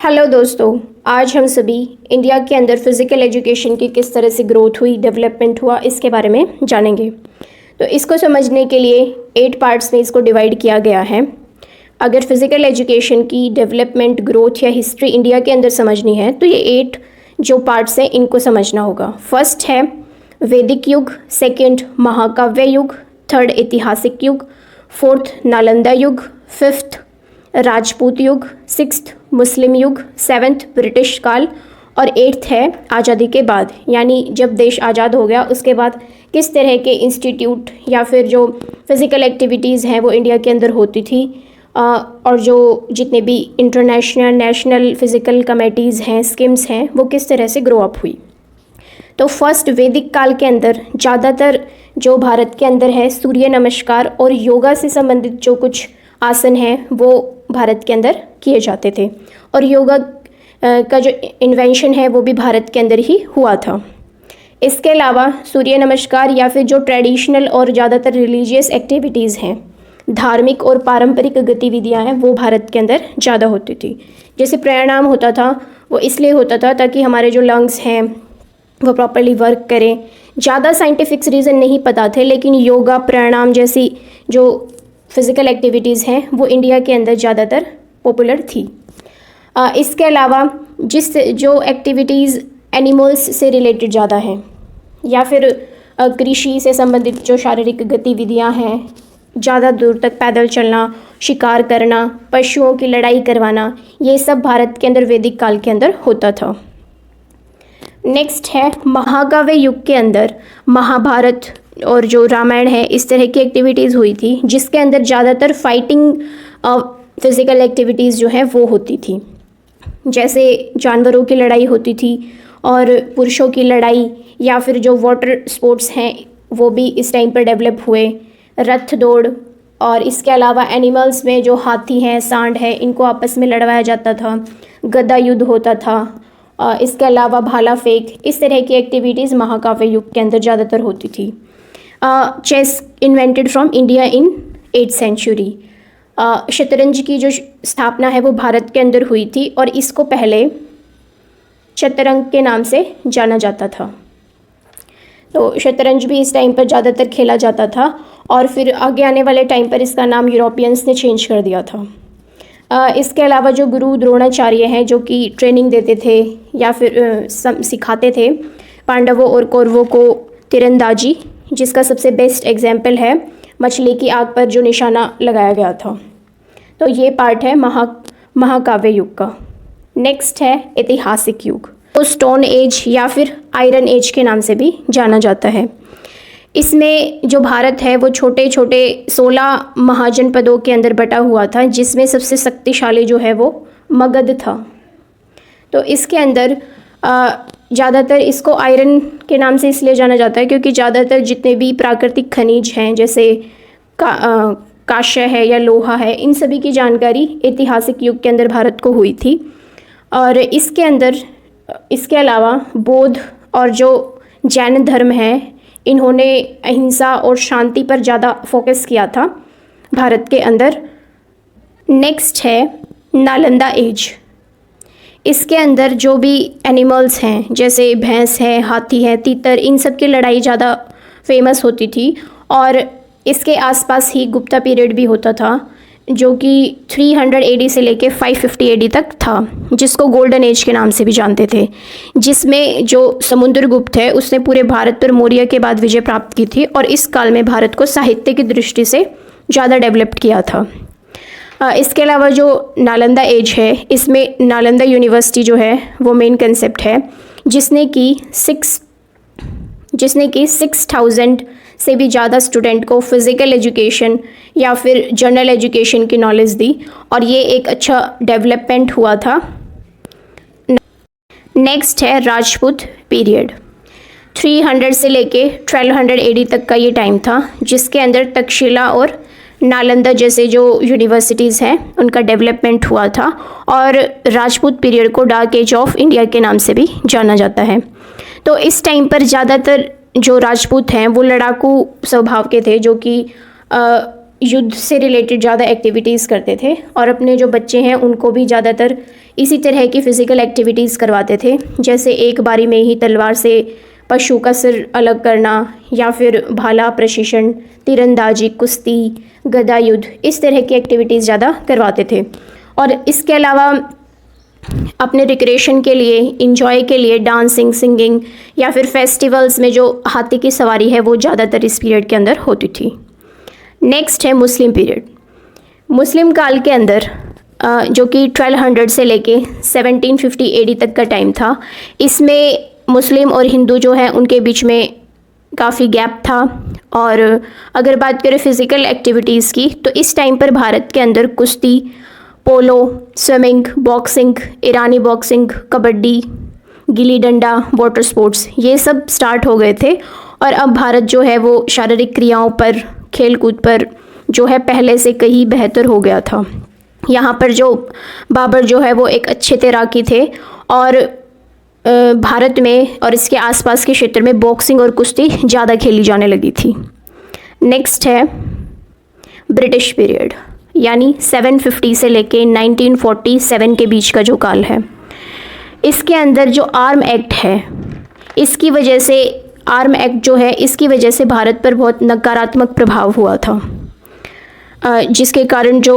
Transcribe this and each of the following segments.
Hello दोस्तों, आज हम सभी इंडिया के अंदर फिज़िकल एजुकेशन की किस तरह से ग्रोथ हुई, डेवलपमेंट हुआ, इसके बारे में जानेंगे। तो इसको समझने के लिए 8 पार्ट्स में इसको डिवाइड किया गया है। अगर फिज़िकल एजुकेशन की डेवलपमेंट, ग्रोथ या हिस्ट्री इंडिया के अंदर समझनी है तो ये 8 जो पार्ट्स हैं इनको समझना होगा। फर्स्ट है वैदिक युग, सेकेंड महाकाव्य युग, थर्ड ऐतिहासिक युग, फोर्थ नालंदा युग, फिफ्थ राजपूत युग, सिक्स्थ मुस्लिम युग, सेवन्थ ब्रिटिश काल और एट्थ है आज़ादी के बाद, यानी जब देश आज़ाद हो गया उसके बाद किस तरह के इंस्टीट्यूट या फिर जो फिज़िकल एक्टिविटीज़ हैं वो इंडिया के अंदर होती थी, और जो जितने भी इंटरनेशनल नेशनल फ़िज़िकल कमेटीज़ हैं, स्कीम्स हैं, वो किस तरह से ग्रो अप हुई। तो फर्स्ट वैदिक काल के अंदर ज़्यादातर जो भारत के अंदर है सूर्य नमस्कार और योगा से संबंधित जो कुछ आसन हैं वो भारत के अंदर किए जाते थे, और योगा का जो इन्वेंशन है वो भी भारत के अंदर ही हुआ था। इसके अलावा सूर्य नमस्कार या फिर जो ट्रेडिशनल और ज़्यादातर रिलीजियस एक्टिविटीज़ हैं, धार्मिक और पारंपरिक गतिविधियां हैं, वो भारत के अंदर ज़्यादा होती थी। जैसे प्राणायाम होता था, वो इसलिए होता था ताकि हमारे जो लंग्स हैं वो प्रॉपरली वर्क करें। ज़्यादा साइंटिफिक रीज़न नहीं पता थे, लेकिन योगा, प्राणायाम जैसी जो फिज़िकल एक्टिविटीज़ हैं वो इंडिया के अंदर ज़्यादातर पॉपुलर थी। इसके अलावा जो एक्टिविटीज़ एनिमल्स से रिलेटेड ज़्यादा हैं या फिर कृषि से संबंधित जो शारीरिक गतिविधियां हैं, ज़्यादा दूर तक पैदल चलना, शिकार करना, पशुओं की लड़ाई करवाना, ये सब भारत के अंदर वैदिक काल के अंदर होता था। नेक्स्ट है महाकाव्य युग के अंदर महाभारत और जो रामायण है, इस तरह की एक्टिविटीज़ हुई थी जिसके अंदर ज़्यादातर फाइटिंग फिज़िकल एक्टिविटीज़ जो है वो होती थी। जैसे जानवरों की लड़ाई होती थी और पुरुषों की लड़ाई, या फिर जो वाटर स्पोर्ट्स हैं वो भी इस टाइम पर डेवलप हुए, रथ दौड़, और इसके अलावा एनिमल्स में जो हाथी हैं, सांड है, इनको आपस में लड़वाया जाता था, गदा युद्ध होता था, इसके अलावा भाला फेंक, इस तरह की एक्टिविटीज़ महाकाव्य युग के अंदर ज़्यादातर होती थी। Chess invented from India in 8th century. शतरंज की जो स्थापना है वो भारत के अंदर हुई थी और इसको पहले शतरंज के नाम से जाना जाता था। तो शतरंज भी इस टाइम पर ज़्यादातर खेला जाता था और फिर आगे आने वाले टाइम पर इसका नाम यूरोपियंस ने चेंज कर दिया था। इसके अलावा जो गुरु द्रोणाचार्य हैं जो कि ट्रेनिंग देते थे या फिर सिखाते थे पांडवों और कौरवों को तीरंदाजी, जिसका सबसे बेस्ट एग्जाम्पल है मछली की आग पर जो निशाना लगाया गया था। तो ये पार्ट है महाकाव्य युग का। नेक्स्ट है ऐतिहासिक युग, तो स्टोन एज या फिर आयरन एज के नाम से भी जाना जाता है। इसमें जो भारत है वो छोटे छोटे 16 महाजनपदों के अंदर बटा हुआ था, जिसमें सबसे शक्तिशाली जो है वो मगध था। तो इसके अंदर ज़्यादातर इसको आयरन के नाम से इसलिए जाना जाता है क्योंकि ज़्यादातर जितने भी प्राकृतिक खनिज हैं, जैसे कांस्य है या लोहा है, इन सभी की जानकारी ऐतिहासिक युग के अंदर भारत को हुई थी। और इसके अंदर इसके अलावा बौद्ध और जो जैन धर्म है, इन्होंने अहिंसा और शांति पर ज़्यादा फोकस किया था भारत के अंदर। नेक्स्ट है नालंदा एज। इसके अंदर जो भी एनिमल्स हैं, जैसे भैंस है, हाथी है, तीतर, इन सब की लड़ाई ज़्यादा फेमस होती थी। और इसके आसपास ही गुप्ता पीरियड भी होता था जो कि 300 AD से लेके 550 AD तक था, जिसको गोल्डन एज के नाम से भी जानते थे, जिसमें जो समुद्रगुप्त है उसने पूरे भारत पर मौर्य के बाद विजय प्राप्त की थी और इस काल में भारत को साहित्य की दृष्टि से ज़्यादा डेवलप किया था। इसके अलावा जो नालंदा एज है, इसमें नालंदा यूनिवर्सिटी जो है वो मेन कंसेप्ट है, जिसने कि 6000 से भी ज़्यादा स्टूडेंट को फिज़िकल एजुकेशन या फिर जनरल एजुकेशन की नॉलेज दी, और ये एक अच्छा डेवलपमेंट हुआ था। नेक्स्ट है राजपूत पीरियड। 300 से लेके 1200 AD तक का ये टाइम था, जिसके अंदर तक्षशिला और नालंदा जैसे जो यूनिवर्सिटीज़ हैं उनका डेवलपमेंट हुआ था, और राजपूत पीरियड को डार्क एज ऑफ इंडिया के नाम से भी जाना जाता है। तो इस टाइम पर ज़्यादातर जो राजपूत हैं वो लड़ाकू स्वभाव के थे, जो कि युद्ध से रिलेटेड ज़्यादा एक्टिविटीज़ करते थे और अपने जो बच्चे हैं उनको भी ज़्यादातर इसी तरह की फ़िज़िकल एक्टिविटीज़ करवाते थे, जैसे एक बारी में ही तलवार से पशु का सिर अलग करना या फिर भाला प्रशिक्षण, तीरंदाजी, कुश्ती, गदा युद्ध, इस तरह की एक्टिविटीज़ ज़्यादा करवाते थे। और इसके अलावा अपने रिक्रिएशन के लिए, इंजॉय के लिए डांसिंग, सिंगिंग या फिर फेस्टिवल्स में जो हाथी की सवारी है वो ज़्यादातर इस पीरियड के अंदर होती थी। नेक्स्ट है मुस्लिम पीरियड। मुस्लिम काल के अंदर जो कि 1200 से लेके 1750 AD तक का टाइम था, इसमें मुस्लिम और हिंदू जो है उनके बीच में काफ़ी गैप था। और अगर बात करें फ़िज़िकल एक्टिविटीज़ की तो इस टाइम पर भारत के अंदर कुश्ती, पोलो, स्विमिंग, बॉक्सिंग, ईरानी boxing, kabaddi, gilli danda, water sports, ये सब स्टार्ट हो गए थे। और अब भारत जो है वो शारीरिक क्रियाओं पर, खेल कूद पर जो है पहले से कहीं बेहतर हो गया था। यहाँ पर जो बाबर जो है वो एक अच्छे तैराकी थे और भारत में और इसके आसपास के क्षेत्र में बॉक्सिंग और कुश्ती ज़्यादा खेली जाने लगी थी। नेक्स्ट है ब्रिटिश पीरियड, यानी 750 से लेके 1947 के बीच का जो काल है। इसके अंदर जो आर्म एक्ट है, इसकी वजह से, आर्म एक्ट जो है इसकी वजह से भारत पर बहुत नकारात्मक प्रभाव हुआ था, जिसके कारण जो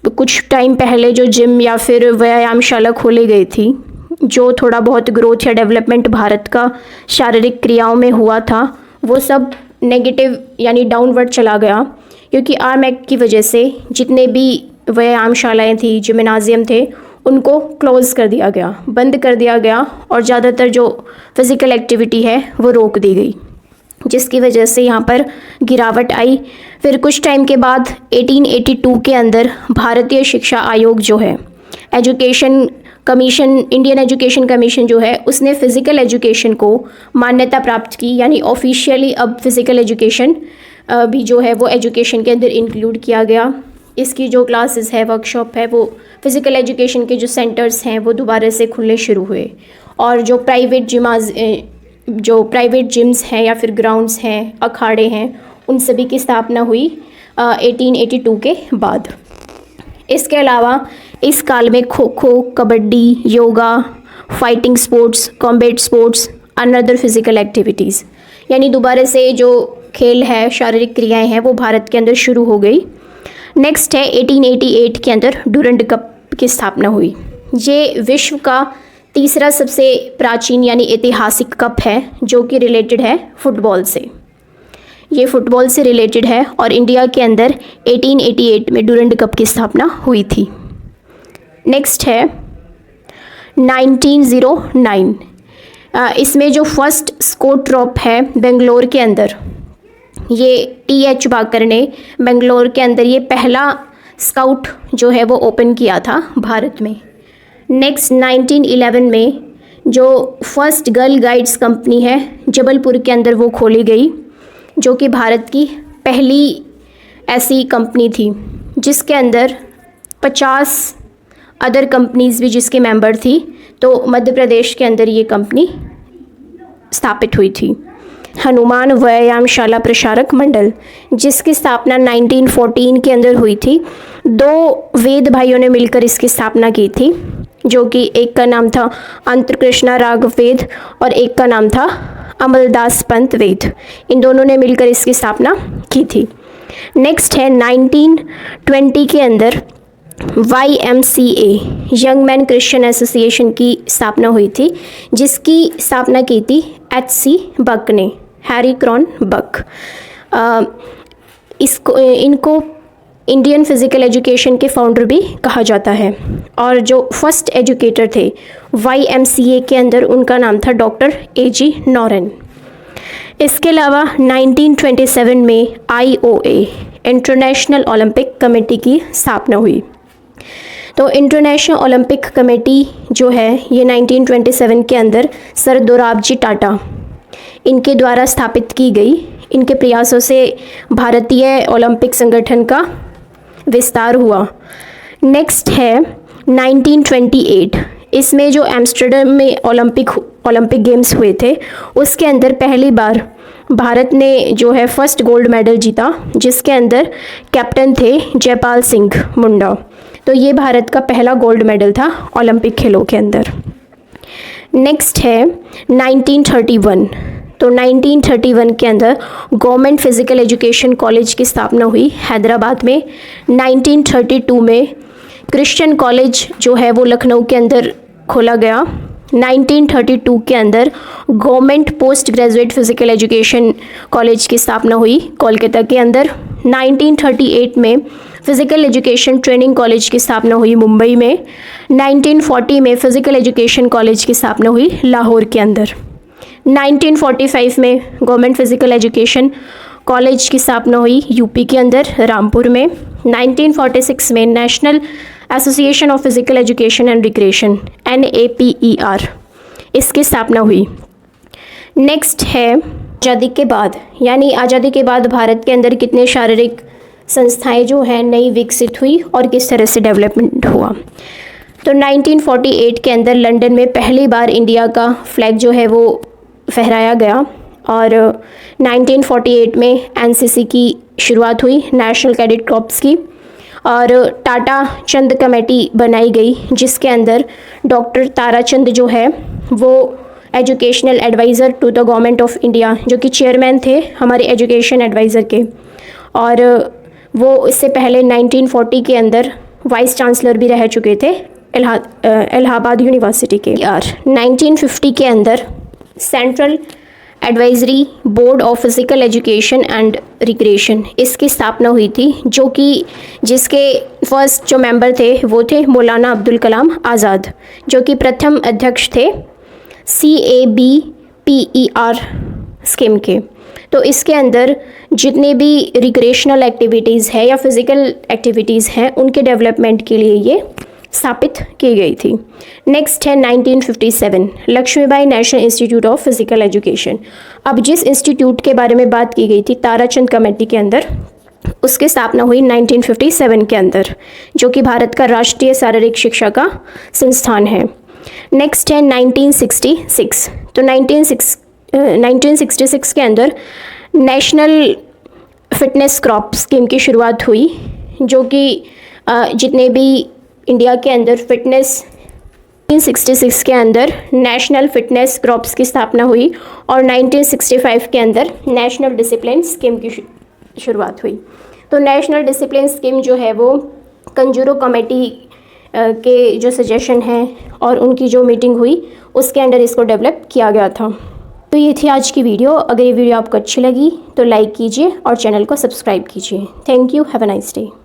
कुछ टाइम पहले जो जिम या फिर व्यायामशाला खोली गई थी, जो थोड़ा बहुत ग्रोथ या डेवलपमेंट भारत का शारीरिक क्रियाओं में हुआ था, वो सब नेगेटिव यानी डाउनवर्ड चला गया, क्योंकि आर्म एक्ट की वजह से जितने भी व्यायामशालाएं थी, जिम्नाजियम थे, उनको क्लोज़ कर दिया गया, बंद कर दिया गया और ज़्यादातर जो फिज़िकल एक्टिविटी है वो रोक दी गई, जिसकी वजह से यहाँ पर गिरावट आई। फिर कुछ टाइम के बाद 1882 के अंदर भारतीय शिक्षा आयोग जो है, education commission, Indian education commission जो है, उसने फ़िज़िकल एजुकेशन को मान्यता प्राप्त की, यानी ऑफिशियली अब फ़िज़िकल एजुकेशन भी जो है वो एजुकेशन के अंदर इंक्लूड किया गया। इसकी जो क्लासेस है, वर्कशॉप है, वो फ़िज़िकल एजुकेशन के जो सेंटर्स हैं वो दोबारा से खुलने शुरू हुए। और जो प्राइवेट जिम्स हैं या फिर ग्राउंड्स हैं, अखाड़े हैं, उन सभी की स्थापना हुई 1882 के बाद। इसके अलावा इस काल में kho kho, kabaddi, yoga, fighting sports, combat sports, another physical activities, यानी दोबारा से जो खेल है, शारीरिक क्रियाएं हैं, वो भारत के अंदर शुरू हो गई। नेक्स्ट है 1888 के अंदर डूरंड कप की स्थापना हुई। ये विश्व का तीसरा सबसे प्राचीन यानी ऐतिहासिक कप है, जो कि रिलेटेड है फुटबॉल से। ये फुटबॉल से रिलेटेड है और इंडिया के अंदर 1888 में डूरंड कप की स्थापना हुई थी। नेक्स्ट है 1909। इसमें जो फर्स्ट स्कोट ड्रॉप है बेंगलोर के अंदर, ये TH बाकर ने बेंगलोर के अंदर ये पहला स्काउट जो है वो ओपन किया था भारत में। नेक्स्ट 1911 में जो फर्स्ट गर्ल गाइड्स कंपनी है जबलपुर के अंदर वो खोली गई, जो कि भारत की पहली ऐसी कंपनी थी जिसके अंदर 50 अदर कंपनीज़ भी जिसके मेंबर थी। तो मध्य प्रदेश के अंदर ये कंपनी स्थापित हुई थी। हनुमान व्यायामशाला प्रसारक मंडल, जिसकी स्थापना 1914 के अंदर हुई थी। 2 वेद भाइयों ने मिलकर इसकी स्थापना की थी, जो कि एक का नाम था अंतकृष्णा राघव वेद और एक का नाम था अमलदास पंत वेद। इन दोनों ने मिलकर इसकी स्थापना की थी। नेक्स्ट है 1920 के अंदर YMCA young man Christian association की स्थापना हुई थी, जिसकी स्थापना की थी HC बक ने, हैरी क्रॉन बक। इनको इंडियन फिज़िकल एजुकेशन के फाउंडर भी कहा जाता है। और जो फर्स्ट एजुकेटर थे YMCA के अंदर, उनका नाम था डॉक्टर AG नॉरेन। इसके अलावा 1927 में IOA इंटरनेशनल ओलंपिक कमेटी की स्थापना हुई। तो इंटरनेशनल ओलंपिक कमेटी जो है ये 1927 के अंदर सर दोराबजी टाटा इनके द्वारा स्थापित की गई। इनके प्रयासों से भारतीय ओलंपिक संगठन का विस्तार हुआ। नेक्स्ट है 1928। इसमें जो एम्स्टर्डम में ओलंपिक गेम्स हुए थे, उसके अंदर पहली बार भारत ने जो है फर्स्ट गोल्ड मेडल जीता, जिसके अंदर कैप्टन थे जयपाल सिंह मुंडा। तो ये भारत का पहला गोल्ड मेडल था ओलंपिक खेलों के अंदर। नेक्स्ट है 1931। तो 1931 के अंदर गवर्नमेंट फिज़िकल एजुकेशन कॉलेज की स्थापना हुई हैदराबाद में। 1932 में क्रिश्चियन कॉलेज जो है वो लखनऊ के अंदर खोला गया। 1932 के अंदर government post graduate physical education college की स्थापना हुई कोलकाता के अंदर। 1938 में फ़िज़िकल एजुकेशन ट्रेनिंग कॉलेज की स्थापना हुई मुंबई में। 1940 में फ़िज़िकल एजुकेशन कॉलेज की स्थापना हुई लाहौर के अंदर। 1945 में गवर्नमेंट फ़िज़िकल एजुकेशन कॉलेज की स्थापना हुई यूपी के अंदर रामपुर में। 1946 में national association of physical education and recreation NAPER इसकी स्थापना हुई। नेक्स्ट है आज़ादी के बाद, यानी आज़ादी के बाद भारत के अंदर कितने शारीरिक संस्थाएं जो हैं नई विकसित हुई और किस तरह से डेवलपमेंट हुआ। तो 1948 के अंदर लंदन में पहली बार इंडिया का फ्लैग जो है वो फहराया गया और 1948 में NCC की शुरुआत हुई, नेशनल कैडेट कॉर्प्स की, और टाटा चंद कमेटी बनाई गई जिसके अंदर डॉक्टर ताराचंद जो है वो educational adviser to the government of India, जो कि चेयरमैन थे हमारे एजुकेशन एडवाइज़र के, और वो इससे पहले 1940 के अंदर वाइस चांसलर भी रह चुके थे इलाहाबाद यूनिवर्सिटी के। 1950 के अंदर central advisory board of physical education and recreation इसकी स्थापना हुई थी, जो कि जिसके फर्स्ट जो मेंबर थे वो थे मौलाना अब्दुल कलाम आज़ाद, जो कि प्रथम अध्यक्ष थे CABPER स्कीम के। तो इसके अंदर जितने भी रिक्रिएशनल एक्टिविटीज़ है या फिज़िकल एक्टिविटीज़ हैं उनके डेवलपमेंट के लिए ये स्थापित की गई थी। नेक्स्ट है 1957 Lakshmibai national institute of physical education. अब जिस इंस्टीट्यूट के बारे में बात की गई थी ताराचंद कमेटी के अंदर, उसकी स्थापना हुई 1957 के अंदर, जो कि भारत का राष्ट्रीय शारीरिक शिक्षा का संस्थान है। नेक्स्ट है 1966। तो 1966 के अंदर नेशनल फिटनेस क्रॉप स्कीम की शुरुआत हुई, जो कि जितने भी इंडिया के अंदर फिटनेस 1966 के अंदर नेशनल फिटनेस क्रॉप्स की स्थापना हुई और 1965 के अंदर नेशनल डिसिप्लिन स्कीम की शुरुआत हुई। तो नेशनल डिसिप्लिन स्कीम जो है वो कंजूरो कमेटी के जो सजेशन हैं और उनकी जो मीटिंग हुई उसके अंडर इसको डेवलप किया गया था। तो ये थी आज की वीडियो। अगर ये वीडियो आपको अच्छी लगी तो लाइक कीजिए और चैनल को सब्सक्राइब कीजिए। Thank you, have a nice day.